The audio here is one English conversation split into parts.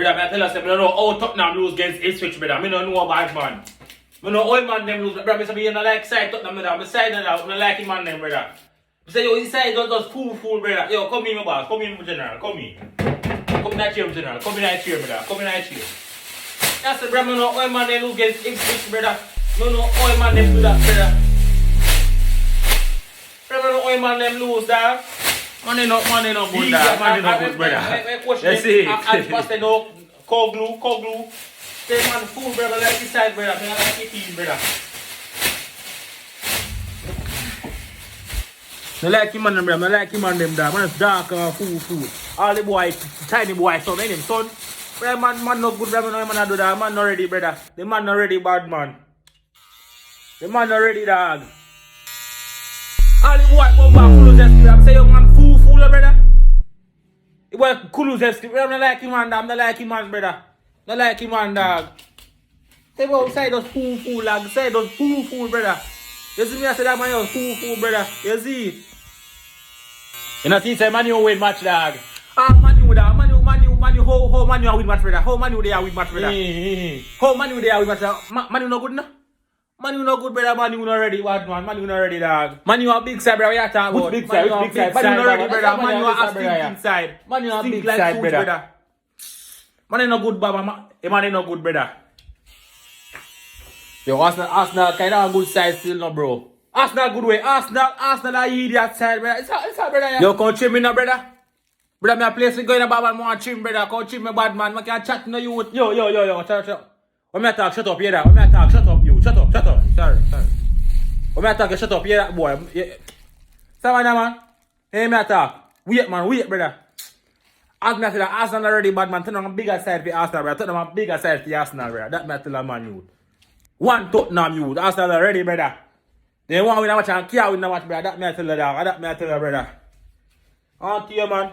Brother, I tell us, I don't know how Tottenham lose against Ipswich, brother. I don't know about man. I know all man them lose, brother. I say you don't like side Tottenham, brother. I side that out. I don't like him man them, brother. I say yo, inside just fool, brother. Yo, come in, my boss. Come in, general. Come in. Come in that chair, general. Come in that chair, brother. Come in that chair. That's the brother. I know all man them lose against Ipswich, brother. I know all man them do that, brother. Brother, I know all man them lose, dog. Money no good, dog. Money no good, brother. Let's see. I passed it out. Cold glue. Say man, fool, brother, like this side, brother. I like the team, brother. I like him and them, brother. I like him and them, dog. Man, it's dark and fool. All the boys, tiny boys, son, ain't him, son. Brother, man no good, brother. No man do that. Man not ready, brother. The man not ready, bad man. The man not ready, dog. All the boys come back, Kulusevski. I'm saying, young man, fool, brother. It was Kulusevski. I don't like him, man. I don't like him, man, brother. I don't like him, man, dog. Say, outside those fool, dog. Say those fool, brother. You see me, I said that man, fool, brother. You see it? You know, see, say, man, you win match, dog. Ah, man, you, dog. Man, you, how man, you win match, brother. How man, you there win match, brother. How man, you there win match, brother. Man, you no good, no? Man, you no good, brother. Man, you not ready, what, man? Man, you not ready, dog. Man, you a big side, brother. What you talking about? Big side. Man, you not ready, brother. Man, you a stink inside. Man, you a big side, brother. Man, you no good, brother. Man, you no good, brother. Yo, Arsenal kind of a good side still, no, bro. Arsenal good way. Arsenal a idiot side, brother. It's a brother. Yo, come trim me, no, brother. Brother, me a place to go in a bad man. Want trim, brother. Come trim me, bad man. Man can't chat no you. Yo, shut. When me talk, shut up, hear that. When me talk, shut up, you. Shut up. Sorry. When me talk, shut up, hear that, boy. Sorry, man. Hey, me talk. Wait, brother. As me tell Arsenal already bad man. Turn on a bigger side for Arsenal, brother. Turn on a bigger side for Arsenal, brother. That me tell a man, you. One Tottenham, you. Arsenal already, brother. They want to win a match and can't win a match, brother. That me tell a dog. That me tell a brother. Aren't you, man?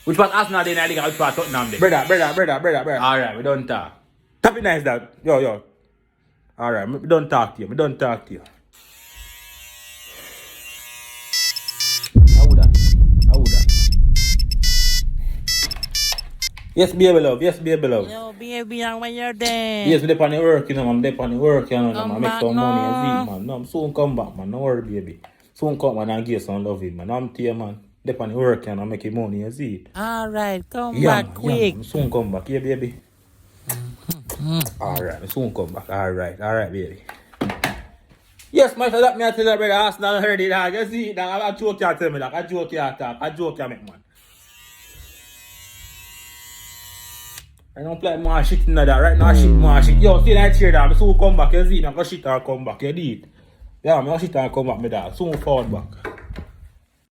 Which part Arsenal they not which part Tottenham they? Brother. Alright, we don't talk. Tap it nice, dog. Yo. Alright, we don't talk to you. How would that? Yes, baby love. Yo, baby, and when you're there. Yes, I'm on the work, you know. I'm on the work, you know. I make some money and see, man. No, I'm soon come back, man. Don't worry, baby. Soon come, man, and give some love, man. I'm here, man. I'm on the work, you know. I'm making money and see. Alright, come back quick. I'm soon come back, yeah, baby. Alright, I soon come back. Alright, baby. Yes, my father, me I tell you, brother, Arsenal heard it, dog. You see, dog, I joke you tell me, dog. I joke you talk. I joke you make, man. I don't play more shit in that. Right now, more shit. Yo, see that chair, dog. I soon come back. You see, I'm going to shit and come back. You did. Yeah, I'm going to shit and come back, me, dog. Soon forward back.